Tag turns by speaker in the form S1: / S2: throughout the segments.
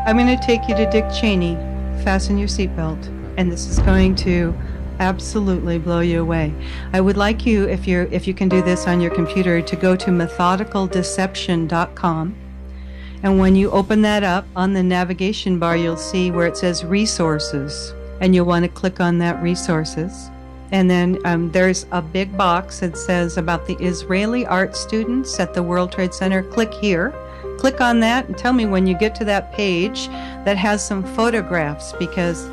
S1: I'm going to take you to Dick Cheney. Fasten your seatbelt. And this is going to absolutely blow you away. I would like you, if you can do this on your computer, to go to methodicaldeception.com. And when you open that up, on the navigation bar, you'll see where it says resources. And you'll want to click on that resources. And then there's a big box that says about the Israeli art students at the World Trade Center. Click here. Click on that and tell me when you get to that page that has some photographs, because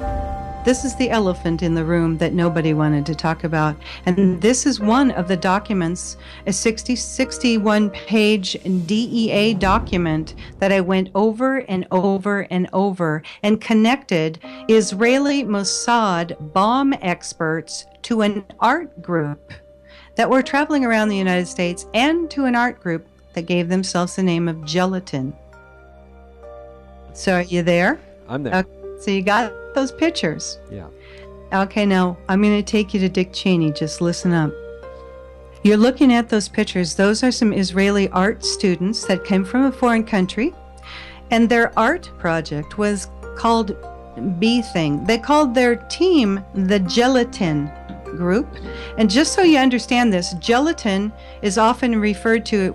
S1: this is the elephant in the room that nobody wanted to talk about. And this is one of the documents, a 61-page DEA document that I went over and over and over and connected Israeli Mossad bomb experts to an art group that were traveling around the United States, and to an art group that gave themselves the name of Gelatin. So are you there?
S2: I'm there.
S1: Okay, so you got those pictures?
S2: Yeah.
S1: Okay, now I'm going to take you to Dick Cheney. Just listen up. You're looking at those pictures. Those are some Israeli art students that came from a foreign country, and their art project was called B Thing. They called their team the Gelatin Group. And just so you understand this, gelatin is often referred to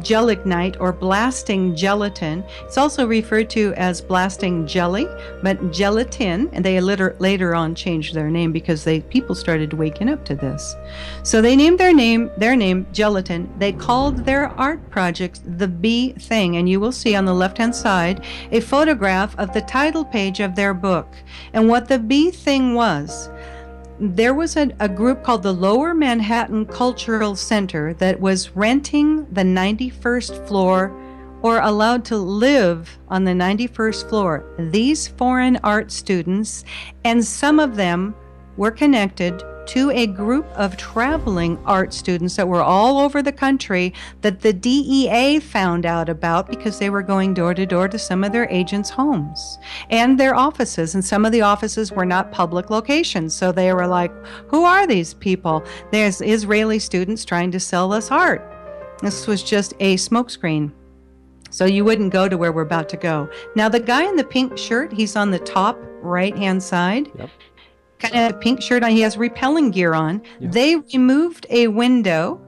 S1: gelignite or blasting gelatin. It's also referred to as blasting jelly, but gelatin, and they later on changed their name because people started waking up to this. So they named their name Gelatin. They called their art project the B Thing, and you will see on the left-hand side a photograph of the title page of their book. And what the B Thing was, there was a group called the Lower Manhattan Cultural Center that was renting the 91st floor, or allowed to live on the 91st floor. These foreign art students, and some of them were connected to a group of traveling art students that were all over the country that the DEA found out about because they were going door to door to some of their agents' homes and their offices. And some of the offices were not public locations. So they were like, who are these people? There's Israeli students trying to sell us art. This was just a smokescreen. So you wouldn't go to where we're about to go. Now, the guy in the pink shirt, he's on the top right-hand side.
S2: Yep.
S1: Kind of pink shirt on. He has repelling gear on.
S2: Yeah.
S1: They removed a window.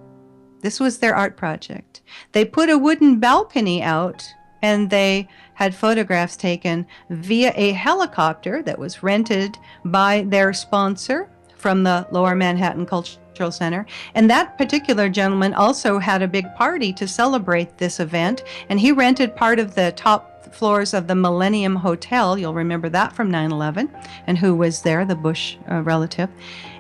S1: This was their art project. They put a wooden balcony out, and they had photographs taken via a helicopter that was rented by their sponsor from the Lower Manhattan Cultural Center. And that particular gentleman also had a big party to celebrate this event, and he rented part of the top floors of the Millennium Hotel. You'll remember that from 9/11, and who was there, the Bush relative,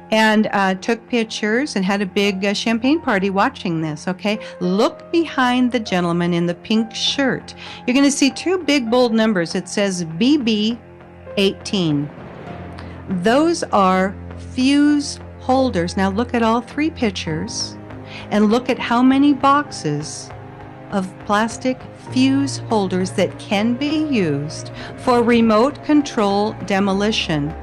S1: and took pictures and had a big champagne party watching this. Okay, look behind the gentleman in the pink shirt. You're going to see two big bold numbers. It says BB18. Those are fuse holders. Now look at all three pictures and look at how many boxes of plastic fuse holders that can be used for remote control demolition.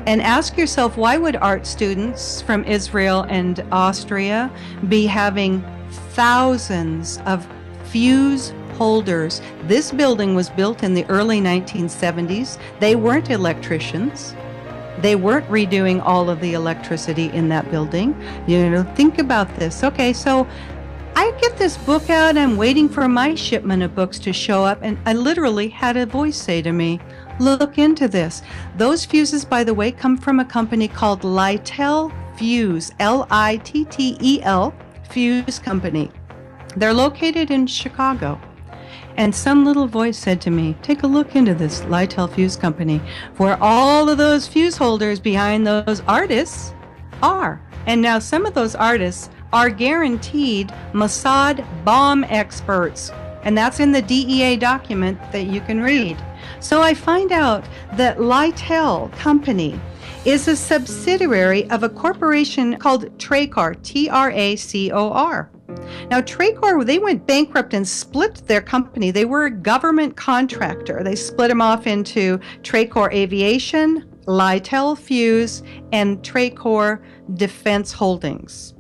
S1: And ask yourself, why would art students from Israel and Austria be having thousands of fuse holders? This building was built in the early 1970s. They weren't electricians. They weren't redoing all of the electricity in that building. You know, think about this. Okay, so I get this book out, I'm waiting for my shipment of books to show up, and I literally had a voice say to me, look into this. Those fuses, by the way, come from a company called Littel Fuse, Littel Fuse Company. They're located in Chicago. And some little voice said to me, take a look into this Littel Fuse Company, where all of those fuse holders behind those artists are. And now some of those artists are guaranteed Mossad bomb experts. And that's in the DEA document that you can read. So I find out that Littel Company is a subsidiary of a corporation called Tracor, Tracor. Now, Tracor, they went bankrupt and split their company. They were a government contractor. They split them off into Tracor Aviation, Littel Fuse, and Tracor Defense Holdings.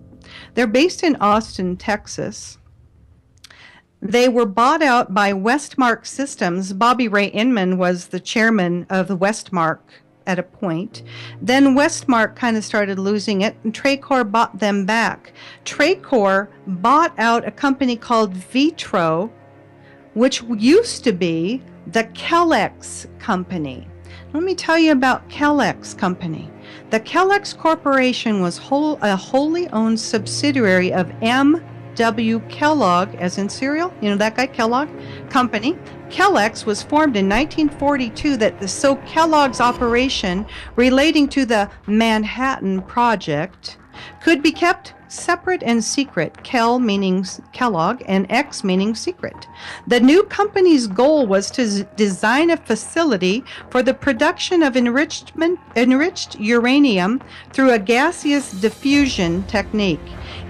S1: They're based in Austin, Texas. They were bought out by Westmark Systems. Bobby Ray Inman was the chairman of the Westmark at a point. Then Westmark kind of started losing it, and Tracor bought them back. Tracor bought out a company called Vitro, which used to be the Kellex Company. Let me tell you about Kellex Company. The Kellex Corporation was a wholly owned subsidiary of M.W. Kellogg, as in cereal, you know that guy, Kellogg Company. Kellex was formed in 1942 so Kellogg's operation relating to the Manhattan Project could be kept separate and secret, Kel meaning Kellogg and X meaning secret. The new company's goal was to design a facility for the production of enriched uranium through a gaseous diffusion technique.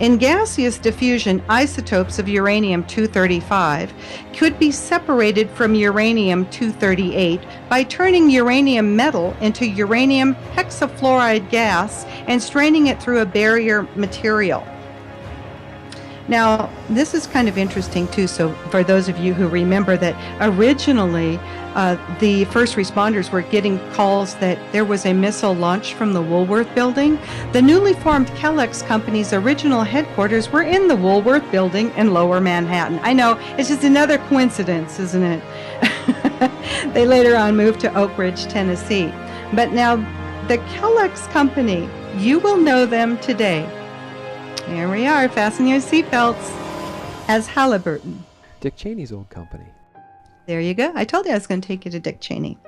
S1: In gaseous diffusion, isotopes of uranium-235 could be separated from uranium-238 by turning uranium metal into uranium hexafluoride gas and straining it through a barrier material. Now, this is kind of interesting too, so for those of you who remember that originally the first responders were getting calls that there was a missile launched from the Woolworth building. The newly formed Kellex Company's original headquarters were in the Woolworth building in Lower Manhattan. I know, it's just another coincidence, isn't it? They later on moved to Oak Ridge, Tennessee. But now, the Kellex Company, you will know them today. Here we are, fasten your seatbelts, as Halliburton.
S2: Dick Cheney's old company.
S1: There you go. I told you I was going to take you to Dick Cheney.